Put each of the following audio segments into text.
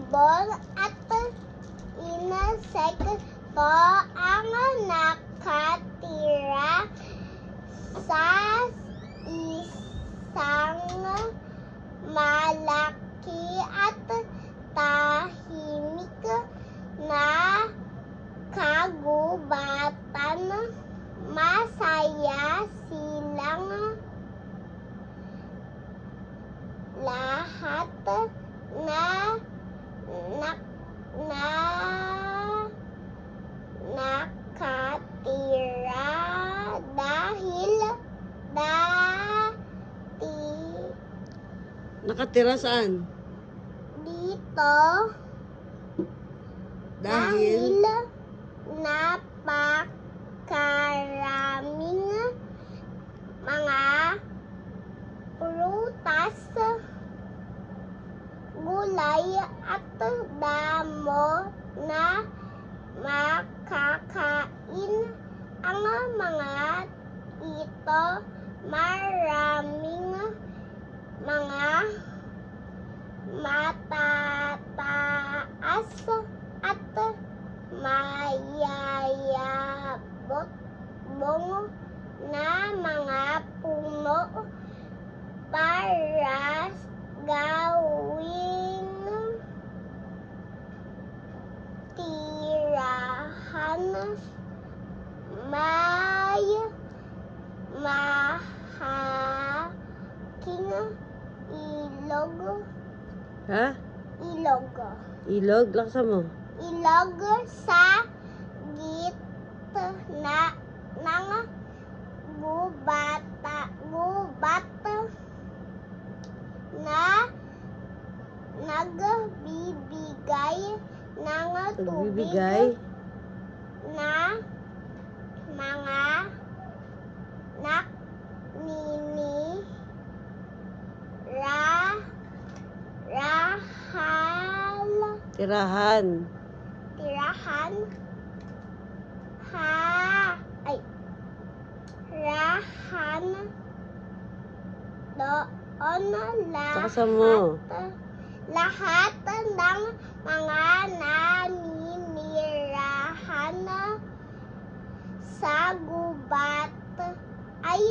ibon at insekto ang nakatira sa isang malaki at tahimik na kagubatan. Masaya silang lahat na nakatira dahil Nakatira saan? dito dahil napakaraming mga prutas, gulay at damo na makakain. Ang mga ito maraming mga matataas at mayayabong na mga puno para gawing tirahan. May mahaking ilog. Ha? Ilog. Ilog? Laksa mo. Ilog sa gitna ng gubat na nagbibigay ng tubig na mga Tirahan. Rahan doon lahat ng mga naninirahan sa gubat ay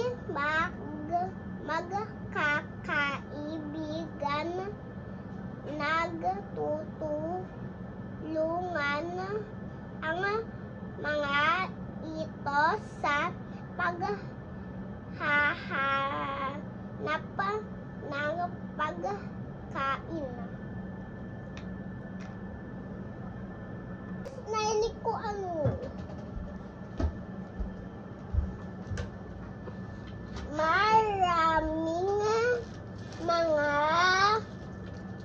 magkakaibigan, nagtutulungan ang mga ito sa paghahanap ng pagkain. Nainig ko maraming mga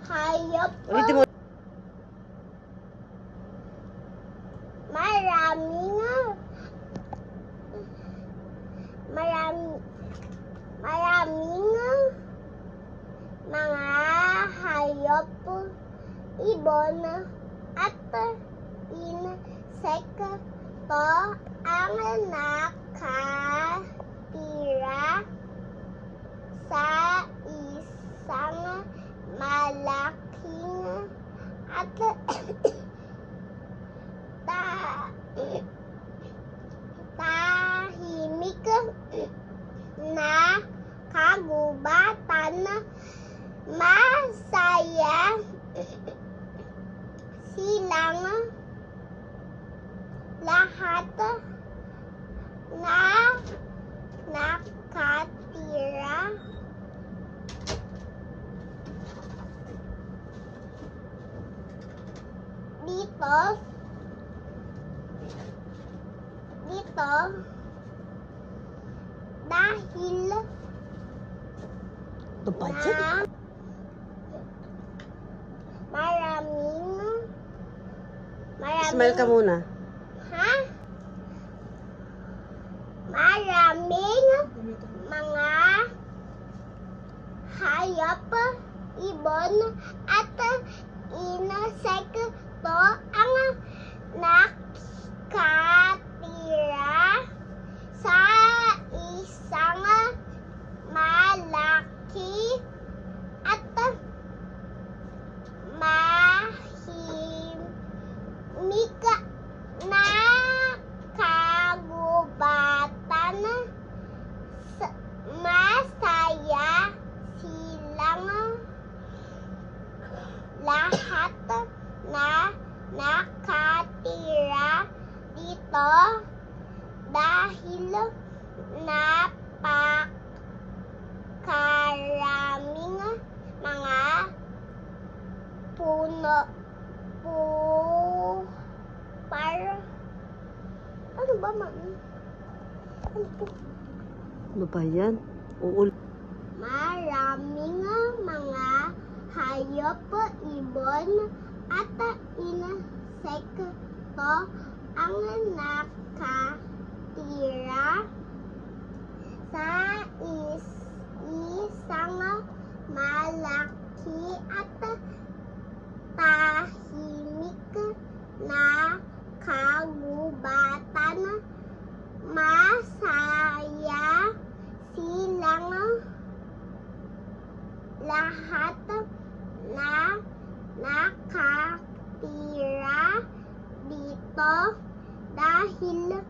hayop. Ulitin mo. Maraming mga hayop, ibon at insekto ang nakatira sa isang malaking at tahimik na kagubatan. Masaya silang lahat na nakatira dito dahil maraming Smile ka muna. Ha? Maraming mga hayop, ibon at insekto ang nakatira sa isang malaki at dahil napakaraming mga puno ano ba, mami? Ano po? Ano ba yan? Uul. Maraming mga hayop, ibon, at insekto ang nakatira sa isang malaki at tahimik na kagubatan. Masaya silang lahat na nakatira dito dahil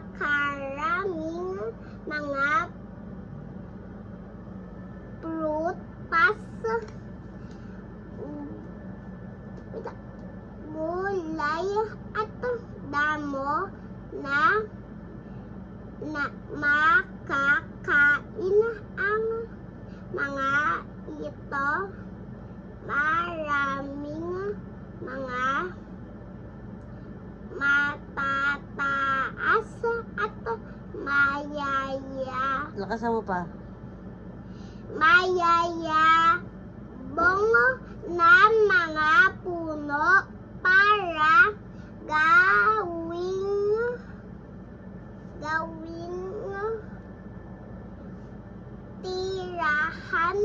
napakaraming mga prutas, gulay at damo na makakain ang mga ito. Maraming mga matataas at Lakasan mo pa. mayayabong na mga puno para gawing tirahan.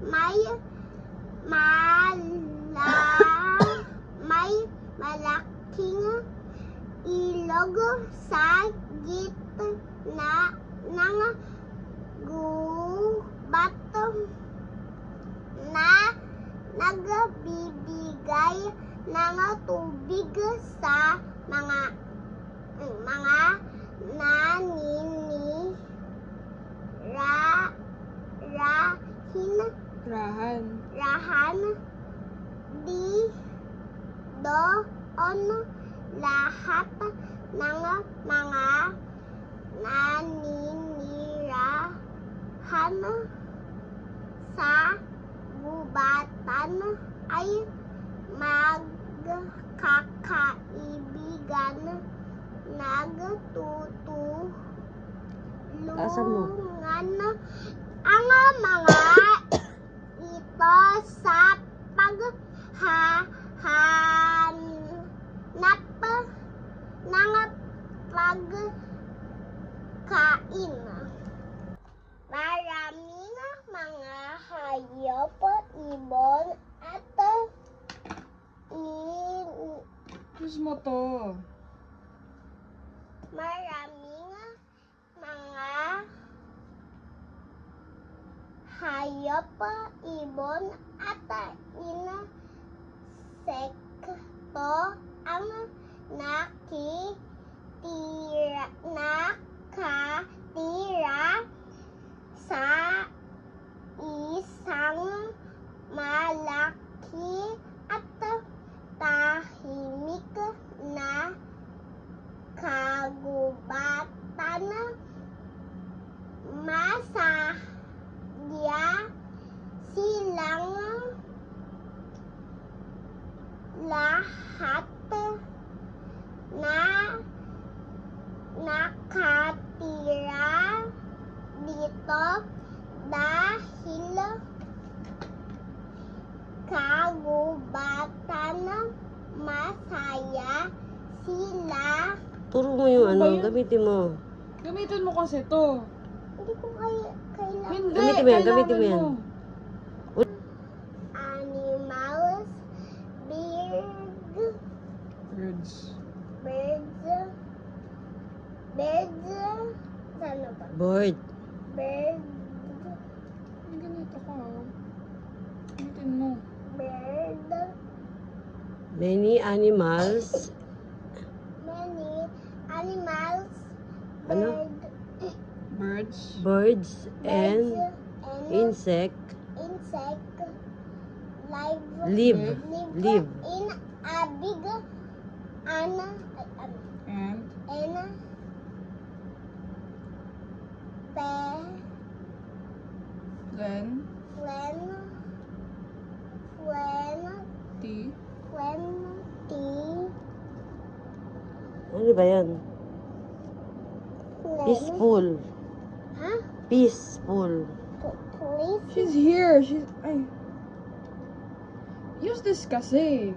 May malaking ilog sa gitna ng gubat na nagbibigay ng tubig sa mga rahan doon. Lahat ng mga naninirahan sa gubatan ay magkakaibigan, nagtutulungan ang mga ito sa paghahanap ng pagkain. Maraming mga hayop, ibon, at Kiss mo to. maraming mga hayop, ibon, at insekto ang nakatira sa isang malaki at tahimik na kagubatan. Masaya silang lahat na nakatira dito dahil kagubatan. Masaya sila. Turo mo yung Ano ba ano, yun? gamitin mo. Gamitin mo kasi to. Hindi ko kailangan. Hindi, Gamitin mo yan, gamitin mo yan. kailangan mo. Animals, Birds. birds, ano ba? Bird. Bird, Ang ganito ka. Gamitin mo. bird, Many animals. many animals, Ano? Birds. Birds and and insect insect Live. Live. In a big Anna. And Anna. then T. Ano ba yan? Peaceful. Huh? Peaceful. Please. She's here. She's. Ay. Use this kasi.